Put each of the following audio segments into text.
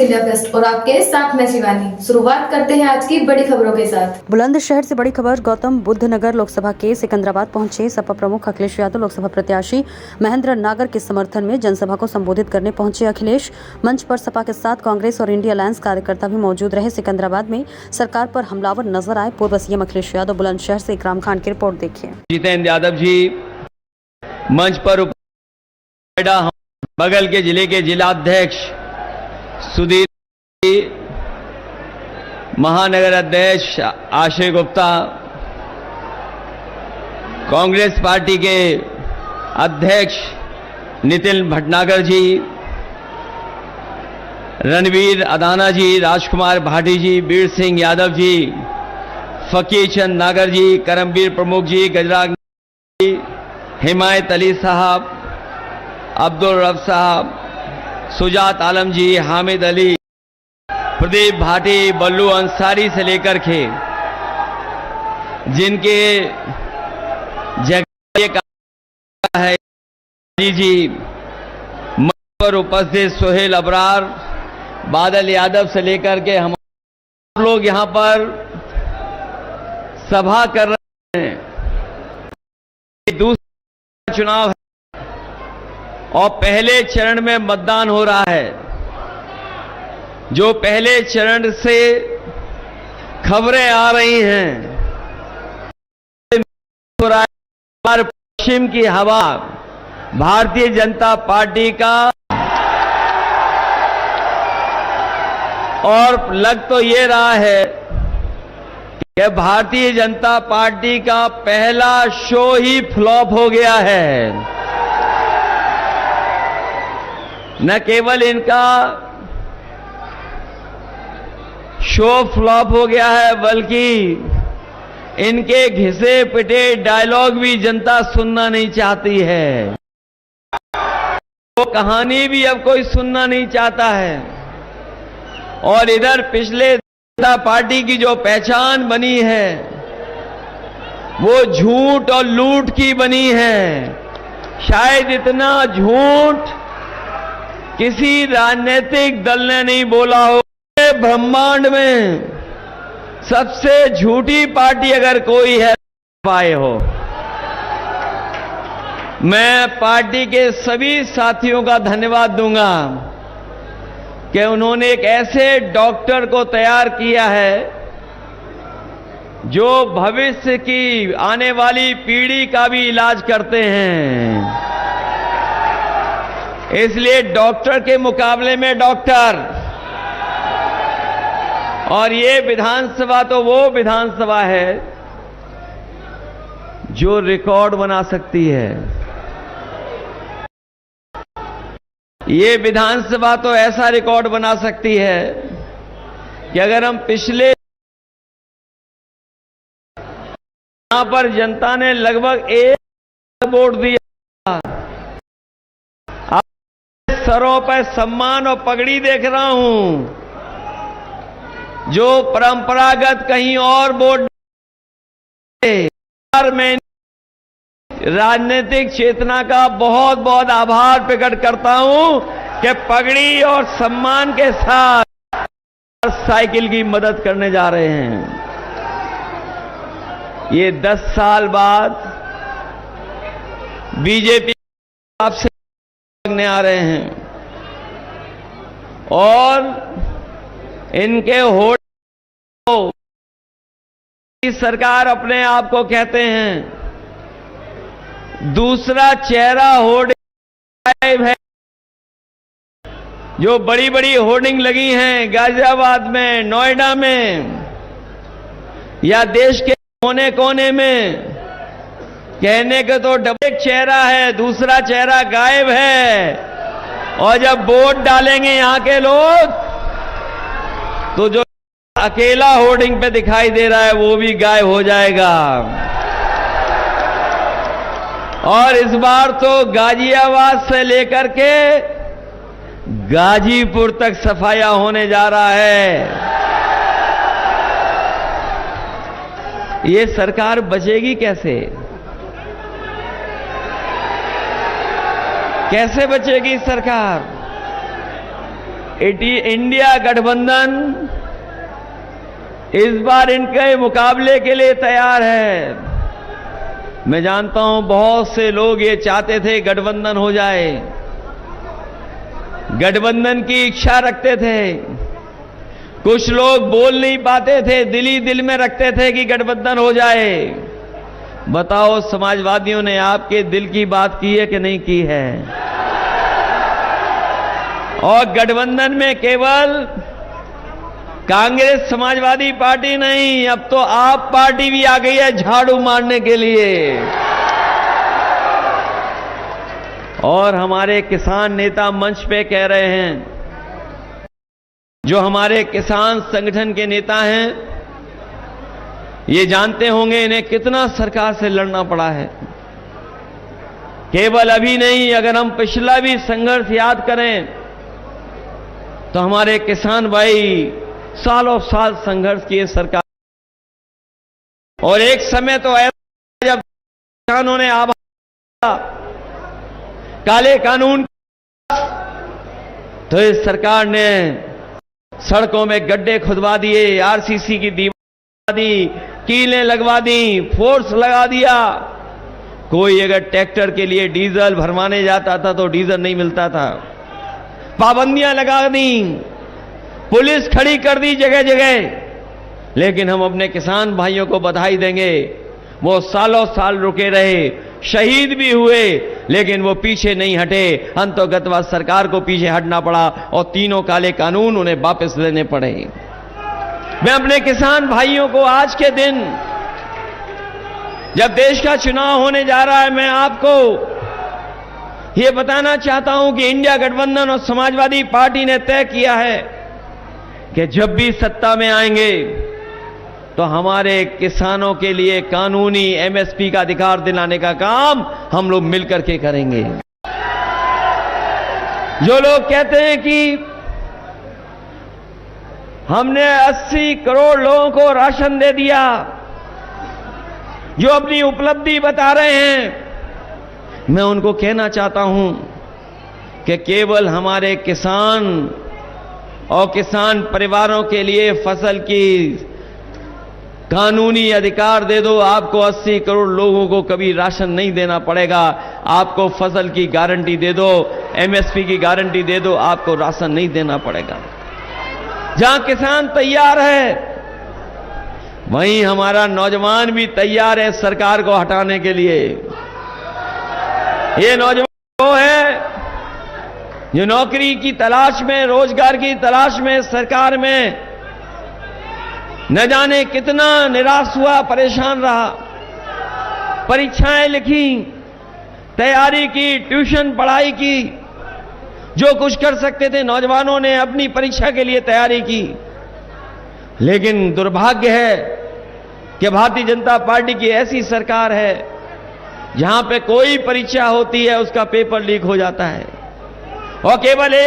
Media fest और आपके साथ मैं शिवानी। शुरुआत करते हैं आज की बड़ी खबरों के साथ। बुलंदशहर से बड़ी खबर। गौतम बुद्ध नगर लोकसभा के सिकंदराबाद पहुंचे सपा प्रमुख अखिलेश यादव लोकसभा प्रत्याशी महेंद्र नागर के समर्थन में जनसभा को संबोधित करने पहुंचे अखिलेश। मंच पर सपा के साथ कांग्रेस और इंडिया अलायंस कार्यकर्ता भी मौजूद रहे। सिकंदराबाद में सरकार पर हमलावर नजर आए पूर्व सीएम अखिलेश यादव। बुलंदशहर से इकराम खान की रिपोर्ट देखिए। जितेंद्र यादव जी मंच पर बगल के जिले के जिलाध्यक्ष सुधीर, महानगर अध्यक्ष आशय गुप्ता, कांग्रेस पार्टी के अध्यक्ष नितिन भटनागर जी, रणवीर अदाना जी, राजकुमार भाटी जी, वीर सिंह यादव जी, फकीर चंद नागर जी, करमवीर प्रमुख जी, गजराज जी, हिमायत अली साहब, अब्दुल रब साहब, सुजात आलम जी, हामिद अली, प्रदीप भाटी, बल्लू अंसारी से लेकर के जिनके जगह है जी मंच पर उपस्थित सोहेल अबरार, बादल यादव से लेकर के हम लोग यहां पर सभा कर रहे हैं। दूसरा चुनाव है और पहले चरण में मतदान हो रहा है। जो पहले चरण से खबरें आ रही हैं, पश्चिम की हवा भारतीय जनता पार्टी का, और लग तो ये रहा है कि भारतीय जनता पार्टी का पहला शो ही फ्लॉप हो गया है। न केवल इनका शो फ्लॉप हो गया है, बल्कि इनके घिसे पिटे डायलॉग भी जनता सुनना नहीं चाहती है। वो कहानी भी अब कोई सुनना नहीं चाहता है। और इधर पिछले जनता पार्टी की जो पहचान बनी है वो झूठ और लूट की बनी है। शायद इतना झूठ किसी राजनीतिक दल ने नहीं बोला हो। ब्रह्मांड में सबसे झूठी पार्टी अगर कोई है पाए हो। मैं पार्टी के सभी साथियों का धन्यवाद दूंगा कि उन्होंने एक ऐसे डॉक्टर को तैयार किया है जो भविष्य की आने वाली पीढ़ी का भी इलाज करते हैं। इसलिए डॉक्टर के मुकाबले में डॉक्टर। और ये विधानसभा तो वो विधानसभा है जो रिकॉर्ड बना सकती है। ये विधानसभा तो ऐसा रिकॉर्ड बना सकती है कि अगर हम पिछले, यहां पर जनता ने लगभग 1 वोट दिया। सरों पर सम्मान और पगड़ी देख रहा हूं। जो परंपरागत कहीं और वोट में राजनीतिक चेतना का बहुत बहुत आभार प्रकट करता हूं कि पगड़ी और सम्मान के साथ साइकिल की मदद करने जा रहे हैं। ये 10 साल बाद बीजेपी आपसे लगने आ रहे हैं और इनके होर्डिंग सरकार अपने आप को कहते हैं। दूसरा चेहरा होर्डिंग है। जो बड़ी बड़ी होर्डिंग लगी हैं गाजियाबाद में, नोएडा में या देश के कोने कोने में, कहने के तो डबल चेहरा है, दूसरा चेहरा गायब है। और जब वोट डालेंगे यहां के लोग तो जो अकेला होर्डिंग पे दिखाई दे रहा है वो भी गायब हो जाएगा। और इस बार तो गाजियाबाद से लेकर के गाजीपुर तक सफाया होने जा रहा है। ये सरकार बचेगी कैसे? कैसे बचेगी सरकार? इंडिया गठबंधन इस बार इनके मुकाबले के लिए तैयार है। मैं जानता हूं बहुत से लोग ये चाहते थे गठबंधन हो जाए, गठबंधन की इच्छा रखते थे। कुछ लोग बोल नहीं पाते थे, दिल ही दिल में रखते थे कि गठबंधन हो जाए। बताओ समाजवादियों ने आपके दिल की बात की है कि नहीं की है? और गठबंधन में केवल कांग्रेस समाजवादी पार्टी नहीं, अब तो आप पार्टी भी आ गई है झाड़ू मारने के लिए। और हमारे किसान नेता मंच पे कह रहे हैं, जो हमारे किसान संगठन के नेता हैं, ये जानते होंगे इन्हें कितना सरकार से लड़ना पड़ा है। केवल अभी नहीं, अगर हम पिछला भी संघर्ष याद करें तो हमारे किसान भाई सालों साल संघर्ष किए सरकार। और एक समय तो ऐसा जब किसानों ने आवाज काले कानून, तो इस सरकार ने सड़कों में गड्ढे खुदवा दिए, आरसीसी की दीवार दी, कीलें लगवा दी, फोर्स लगा दिया। कोई अगर ट्रैक्टर के लिए डीजल भरवाने जाता था तो डीजल नहीं मिलता था, पाबंदियां लगा दी, पुलिस खड़ी कर दी जगह जगह। लेकिन हम अपने किसान भाइयों को बधाई देंगे, वो सालों साल रुके रहे, शहीद भी हुए, लेकिन वो पीछे नहीं हटे। अंतोगतवा सरकार को पीछे हटना पड़ा और तीनों काले कानून उन्हें वापस लेने पड़े। मैं अपने किसान भाइयों को आज के दिन, जब देश का चुनाव होने जा रहा है, मैं आपको ये बताना चाहता हूं कि इंडिया गठबंधन और समाजवादी पार्टी ने तय किया है कि जब भी सत्ता में आएंगे तो हमारे किसानों के लिए कानूनी एमएसपी का अधिकार दिलाने का काम हम लोग मिलकर के करेंगे। जो लोग कहते हैं कि हमने 80 करोड़ लोगों को राशन दे दिया, जो अपनी उपलब्धि बता रहे हैं, मैं उनको कहना चाहता हूं कि केवल हमारे किसान और किसान परिवारों के लिए फसल की कानूनी अधिकार दे दो, आपको 80 करोड़ लोगों को कभी राशन नहीं देना पड़ेगा। आपको फसल की गारंटी दे दो, एमएसपी की गारंटी दे दो, आपको राशन नहीं देना पड़ेगा। जहां किसान तैयार है, वहीं हमारा नौजवान भी तैयार है सरकार को हटाने के लिए। ये नौजवान वो है जो नौकरी की तलाश में, रोजगार की तलाश में सरकार में न जाने कितना निराश हुआ, परेशान रहा, परीक्षाएं लिखी, तैयारी की, ट्यूशन पढ़ाई की, जो कुछ कर सकते थे नौजवानों ने अपनी परीक्षा के लिए तैयारी की। लेकिन दुर्भाग्य है कि भारतीय जनता पार्टी की ऐसी सरकार है जहां पे कोई परीक्षा होती है उसका पेपर लीक हो जाता है। और केवल एक,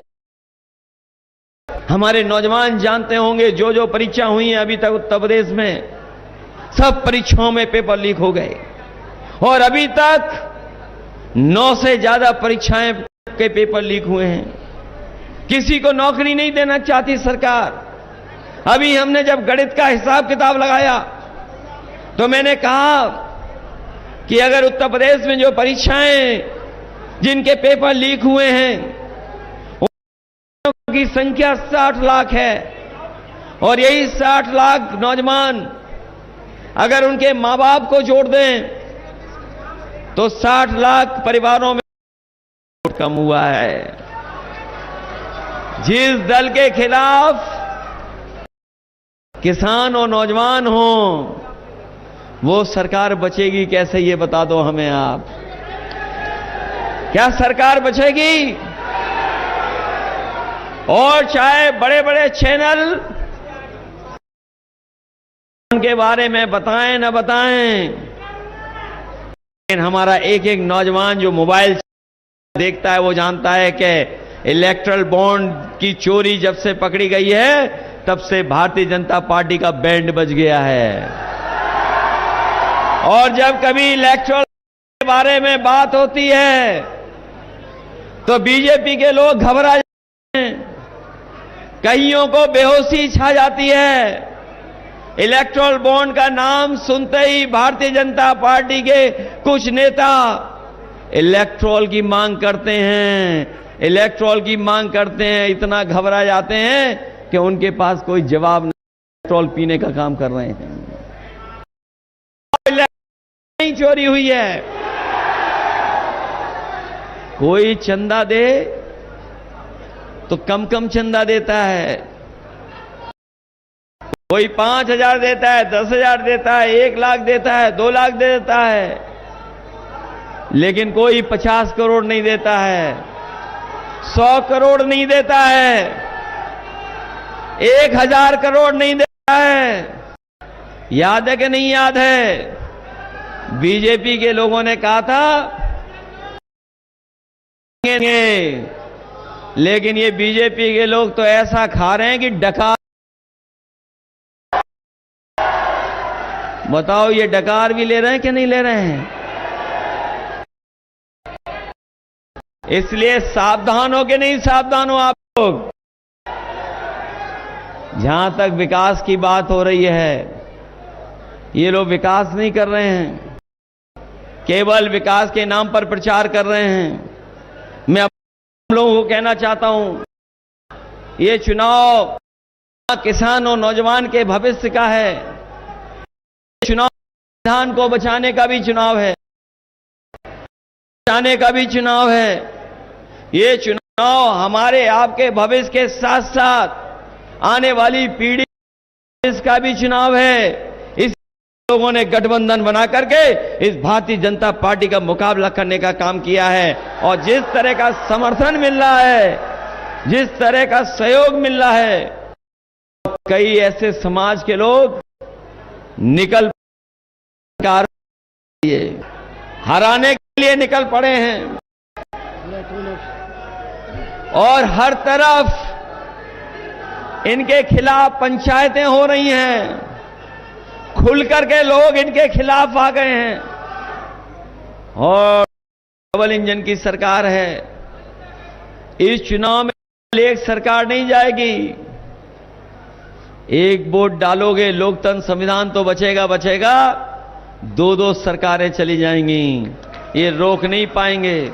हमारे नौजवान जानते होंगे जो जो परीक्षा हुई है अभी तक उत्तर प्रदेश में, सब परीक्षाओं में पेपर लीक हो गए। और अभी तक 9 से ज्यादा परीक्षाएं के पेपर लीक हुए हैं। किसी को नौकरी नहीं देना चाहती सरकार। अभी हमने जब गणित का हिसाब किताब लगाया तो मैंने कहा कि अगर उत्तर प्रदेश में जो परीक्षाएं, जिनके पेपर लीक हुए हैं, की संख्या 60 लाख है, और यही 60 लाख नौजवान अगर उनके मां बाप को जोड़ दें तो 60 लाख परिवारों में वोट कम हुआ है। जिस दल के खिलाफ किसान और नौजवान हो, वो सरकार बचेगी कैसे, ये बता दो हमें आप। क्या सरकार बचेगी? और चाहे बड़े बड़े चैनल के बारे में बताएं न बताएं, लेकिन हमारा एक एक नौजवान जो मोबाइल देखता है वो जानता है कि इलेक्ट्रल बॉन्ड की चोरी जब से पकड़ी गई है तब से भारतीय जनता पार्टी का बैंड बज गया है। और जब कभी इलेक्ट्रल के बारे में बात होती है तो बीजेपी के लोग घबरा जाते हैं, कईयों को बेहोशी छा जाती है। इलेक्टोरल बॉन्ड का नाम सुनते ही भारतीय जनता पार्टी के कुछ नेता इलेक्टोरल की मांग करते हैं, इलेक्टोरल की मांग करते हैं, इतना घबरा जाते हैं कि उनके पास कोई जवाब नहीं, इलेक्टोरल पीने का काम कर रहे हैं। नहीं चोरी हुई है, कोई चंदा दे तो कम कम चंदा देता है, कोई 5,000 देता है, 10,000 देता है, 1 लाख देता है, 2 लाख देता है, लेकिन कोई 50 करोड़ नहीं देता है, 100 करोड़ नहीं देता है, 1,000 करोड़ नहीं देता है। याद है कि नहीं याद है? बीजेपी के लोगों ने कहा था लेकिन ये बीजेपी के लोग तो ऐसा खा रहे हैं कि डकार। बताओ, ये डकार भी ले रहे हैं कि नहीं ले रहे हैं? इसलिए सावधान हो कि नहीं सावधान हो आप लोग? जहां तक विकास की बात हो रही है, ये लोग विकास नहीं कर रहे हैं, केवल विकास के नाम पर प्रचार कर रहे हैं। मैं आप लोगों को कहना चाहता हूं, ये चुनाव किसान और नौजवान के भविष्य का है। चुनाव संविधान को बचाने का भी चुनाव है, बचाने का भी चुनाव है। ये चुनाव हमारे आपके भविष्य के साथ साथ आने वाली पीढ़ी का भी चुनाव है। इस लोगों ने गठबंधन बना करके इस भारतीय जनता पार्टी का मुकाबला करने का काम किया है, और जिस तरह का समर्थन मिल रहा है, जिस तरह का सहयोग मिल रहा है, कई ऐसे समाज के लोग निकल हराने के लिए निकल पड़े हैं, और हर तरफ इनके खिलाफ पंचायतें हो रही हैं, खुल करके लोग इनके खिलाफ आ गए हैं, और डबल इंजन की सरकार है। इस चुनाव में एक सरकार नहीं जाएगी, एक वोट डालोगे लोकतंत्र संविधान तो बचेगा बचेगा, 2-2 सरकारें चली जाएंगी, ये रोक नहीं पाएंगे।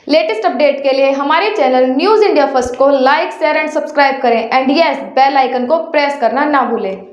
लेटेस्ट अपडेट के लिए हमारे चैनल न्यूज़ इंडिया फर्स्ट को लाइक, शेयर एंड सब्सक्राइब करें, एंड यस, बेल आइकन को प्रेस करना ना भूलें।